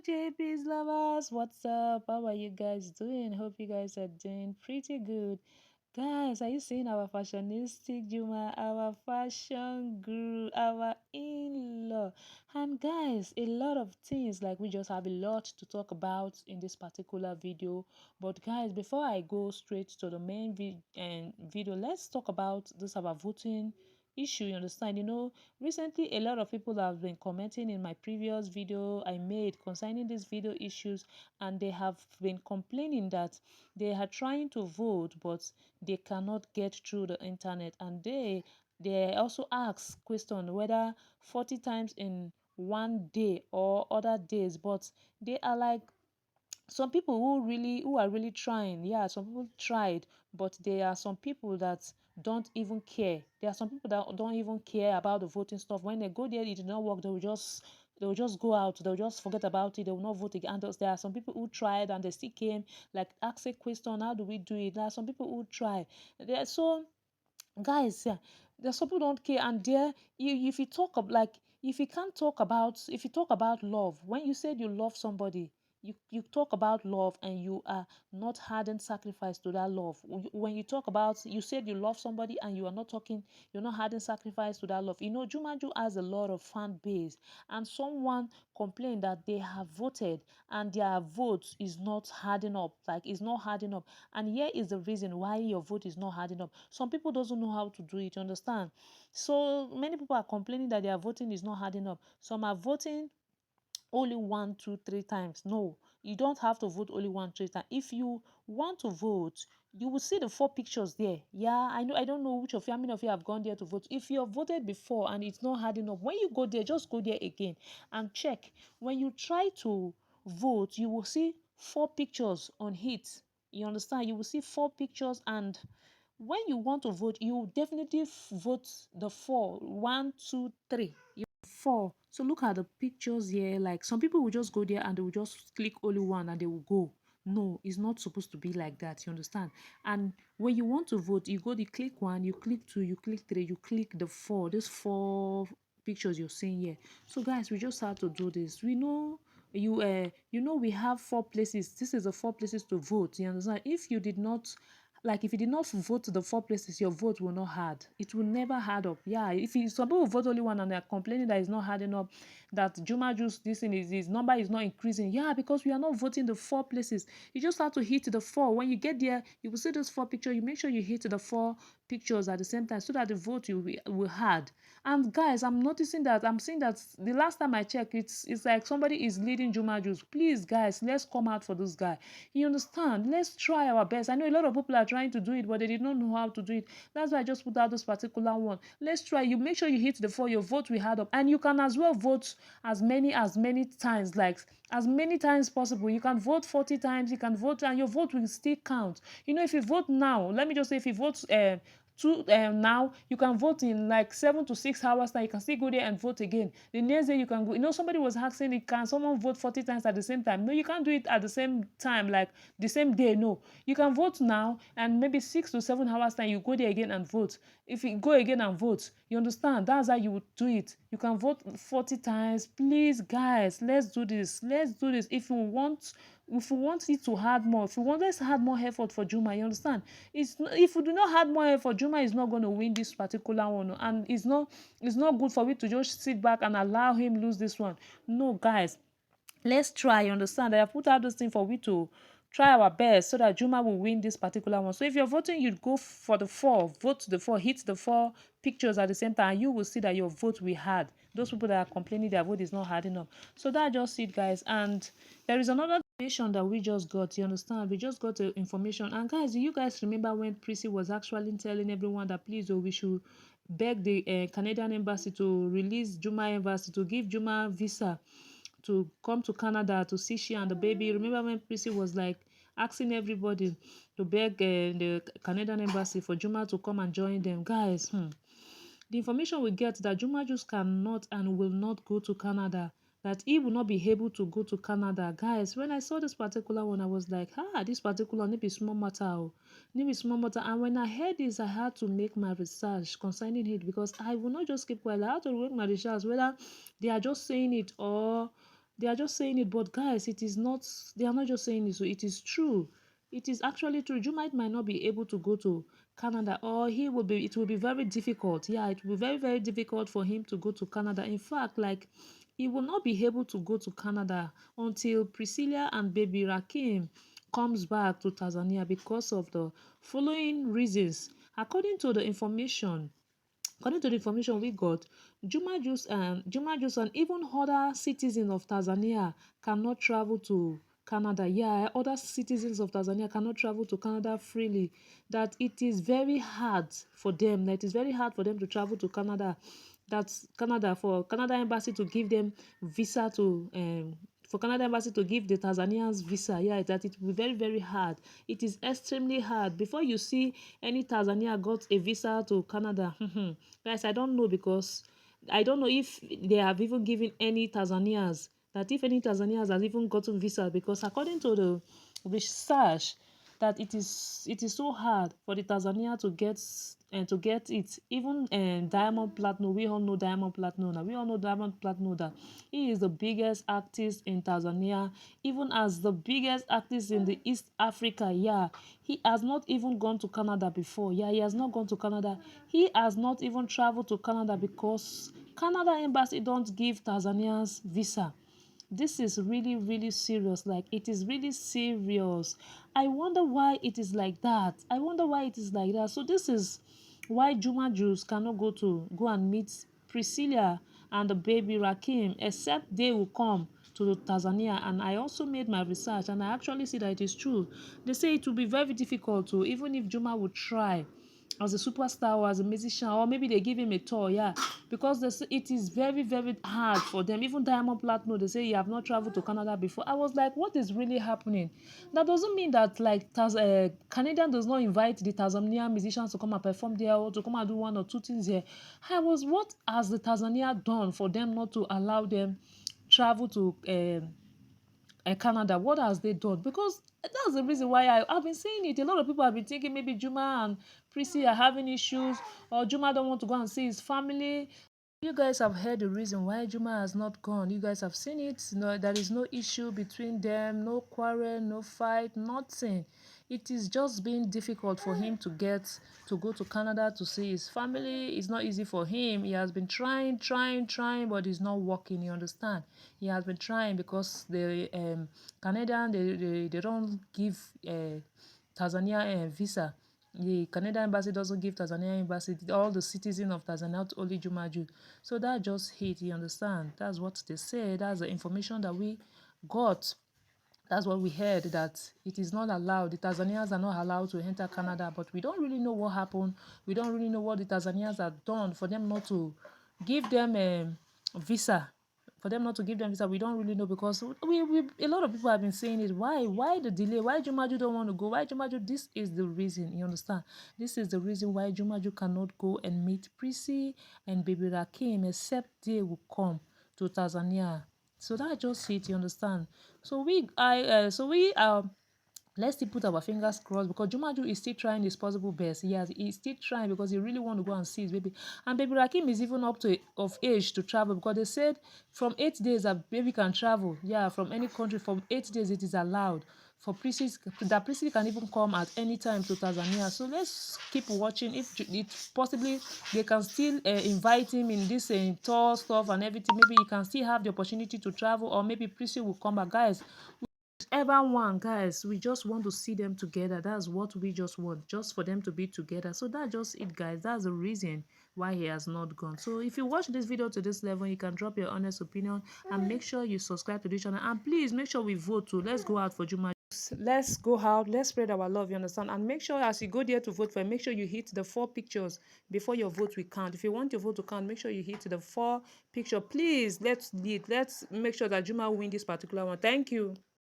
JP's lovers, what's up? How are you guys doing? Hope you guys are doing pretty good. Guys, are you seeing our fashionistic Juma, our fashion guru, our in-law? And guys, a lot of things like we just have a lot to talk about in this particular video. But guys, before I go straight to the main video, let's talk about this our voting issue. You understand? Recently a lot of people have been commenting in my previous video I made concerning these video issues, and they have been complaining that they are trying to vote but they cannot get through the internet, and they also ask question whether 40 times in one day or other days, but they are like some people who are really trying. Yeah, some people tried, but there are some people that don't even care. There are some people that don't even care about the voting stuff. When they go there, it did not work, they will just go out, they'll just forget about it, they will not vote again. And there are some people who tried and they still came, like ask a question, how do we do it? There are some people who try. So guys, yeah, there's some people don't care, and there you if you talk of like if you can't talk about if you talk about love, when you said you love somebody, you talk about love and you are not adding sacrifice to that love. When you talk about you said you love somebody and you are not talking, you're not adding sacrifice to that love. Juma Jux has a lot of fan base, and someone complained that they have voted and their vote is not adding up, like it's not adding up. And here is the reason why your vote is not adding up. Some people doesn't know how to do it, you understand? So many people are complaining that their voting is not adding up. Some are voting only one, two, three times. No, you don't have to vote only one, three times. If you want to vote, you will see the four pictures there. Yeah, I know. I don't know which of you, how many of you have gone there to vote. If you have voted before and it's not adding up, when you go there, just go there again and check. When you try to vote, you will see four pictures on it. You understand? You will see four pictures, and when you want to vote, you will definitely vote the four. One, two, three. Four. So look at the pictures here. Like some people will just go there and they will just click only one and they will go. No, it's not supposed to be like that. You understand? And when you want to vote, you go the click one, you click two, you click three, you click the four. These four pictures you're seeing here. So guys, we just have to do this. We know we have four places. This is the four places to vote. You understand? If you did not if you did not vote the four places, your vote will not add. It will never add up. Yeah, if you, some people vote only one and they're complaining that it's not adding up, that Juma Jux this thing is his number is not increasing. Yeah, because we are not voting the four places. You just have to hit the four. When you get there, you will see those four pictures. You make sure you hit the four pictures at the same time so that the vote you will add. And guys, I'm noticing that I'm seeing that the last time I checked, it's like somebody is leading Juma Jux. Please, guys, let's come out for this guy. You understand? Let's try our best. I know a lot of people are trying to do it, but they did not know how to do it. That's why I just put out this particular one. Let's try. You make sure you hit the four, your vote will add up. And you can as well vote as many times, like as many times possible. You can vote 40 times, you can vote, and your vote will still count. If you vote now, let me just say if you vote now, you can vote in like 7 to 6 hours now. You can still go there and vote again. The next day you can go. Somebody was asking, can someone vote 40 times at the same time? No, you can't do it at the same time, like the same day. No, you can vote now, and maybe 6 to 7 hours time you go there again and vote. If you go again and vote, you understand? That's how you would do it. You can vote 40 times. Please, guys, let's do this. Let's do this. If you want it to add more, if you want us to add more effort for Juma, you understand? If we do not add more effort, Juma is not going to win this particular one, and it's not good for me to just sit back and allow him lose this one. No, guys, let's try. You understand? I have put out this thing for we to try our best so that Juma will win this particular one. So if you're voting, you'd go for the four, vote the four, hit the four pictures at the same time, and you will see that your vote will add. Those people that are complaining their vote is not adding up. So that's just it, guys. And there is another information that we just got. You understand? We just got the information. And guys, do you guys remember when Prissy was actually telling everyone that please, we should beg the Canadian embassy to release Juma embassy to give Juma visa to come to Canada to see she and the baby. Remember when Prissy was like asking everybody to beg the Canadian embassy for Juma to come and join them? Guys, the information we get that Juma just cannot and will not go to Canada, that he will not be able to go to Canada. Guys, when I saw this particular one, I was like, this particular maybe small matter. Maybe small matter. And when I heard this, I had to make my research concerning it, because I will not just keep quiet. I had to make my research whether they are just saying it, or They are just saying it, but guys, it is not. They are not just saying it. So it is true. It is actually true. Juma might not be able to go to Canada, or he will be. It will be very difficult. Yeah, it will be very very difficult for him to go to Canada. In fact, like he will not be able to go to Canada until Priscilla and baby Rakim comes back to Tanzania because of the following reasons. According to the information we got, Juma Jux and even other citizens of Tanzania cannot travel to Canada. Yeah, other citizens of Tanzania cannot travel to Canada freely. That it is very hard for them. That it is very hard for them to travel to Canada. That's Canada for Canada embassy to give them visa to for Canada embassy to give the Tanzanians visa. Yeah, that it will be very very hard. It is extremely hard. Before you see any Tanzania got a visa to Canada, guys, I don't know, because I don't know if they have even given any Tanzanians, that if any Tanzanians has even gotten visa, because according to the research, that it is so hard for the Tanzania to get it. Even Diamond Platinum, we all know Diamond Platinum now. We all know Diamond Platinum, that he is the biggest artist in Tanzania, even as the biggest artist in the East Africa. Yeah, he has not even gone to Canada before. Yeah, he has not gone to Canada. He has not even traveled to Canada because Canada embassy don't give Tanzanians visa. This is really really serious. Like, it is really serious. I wonder why it is like that. I wonder why it is like that. So this is why Juma Jux cannot go and meet Priscilla and the baby Rakim, except they will come to Tanzania. And I also made my research, and I actually see that it is true. They say it will be very difficult to, even if Juma would try as a superstar or as a musician, or maybe they give him a tour. Yeah, because it is very very hard for them. Even Diamond Platinum, they say you have not traveled to Canada before. I was like, what is really happening? That doesn't mean that, like, Canadian does not invite the Tanzanian musicians to come and perform there, or to come and do one or two things here. What has the Tanzania done for them not to allow them travel to Canada? What has they done? Because that's the reason why I've been saying it. A lot of people have been thinking maybe Juma and Prissy are having issues, or Juma don't want to go and see his family. You guys have heard the reason why Juma has not gone. You guys have seen it. No, there is no issue between them, no quarrel, no fight, nothing. It is just being difficult for him to go to Canada to see his family. It's not easy for him. He has been trying, but it's not working. You understand? He has been trying because the Canadian, they don't give Tanzania visa. The Canadian embassy doesn't give Tanzania embassy all the citizens of Tanzania, not only Jumaju. So that just hit, you understand? That's what they say. That's the information that we got. That's what we heard, that it is not allowed. The Tanzanians are not allowed to enter Canada, but we don't really know what happened. We don't really know what the Tanzanians have done for them not to give them a visa. For them not to give them visa, we don't really know, because we a lot of people have been saying it. Why the delay? Why Jumaju don't want to go? Why Jumaju? This is the reason. You understand? This is the reason why Jumaju cannot go and meet Prissy and Baby Rakim, except they will come to Tanzania. So that just it, you understand? So let's still put our fingers crossed, because Jumaju is still trying his possible best. He's still trying, because he really want to go and see his baby. And baby Rakim is even up to of age to travel, because they said from 8 days a baby can travel. Yeah, from any country from 8 days it is allowed. For Prissy, that Prissy can even come at any time to Tanzania. So let's keep watching. If it possibly they can still invite him in this tour stuff and everything, maybe he can still have the opportunity to travel, or maybe Prissy will come back. Guys, ever one, guys, we just want to see them together. That's what we just want, just for them to be together. So that's just it, guys. That's the reason why he has not gone. So if you watch this video to this level, you can drop your honest opinion, and make sure you subscribe to this channel, and please make sure we vote too. Let's go out for Juma. Let's go out, let's spread our love, you understand? And make sure as you go there to vote for, make sure you hit the 4 pictures before your vote will count. If you want your vote to count, make sure you hit the 4 picture. Please, let's make sure that Juma win this particular one. Thank you.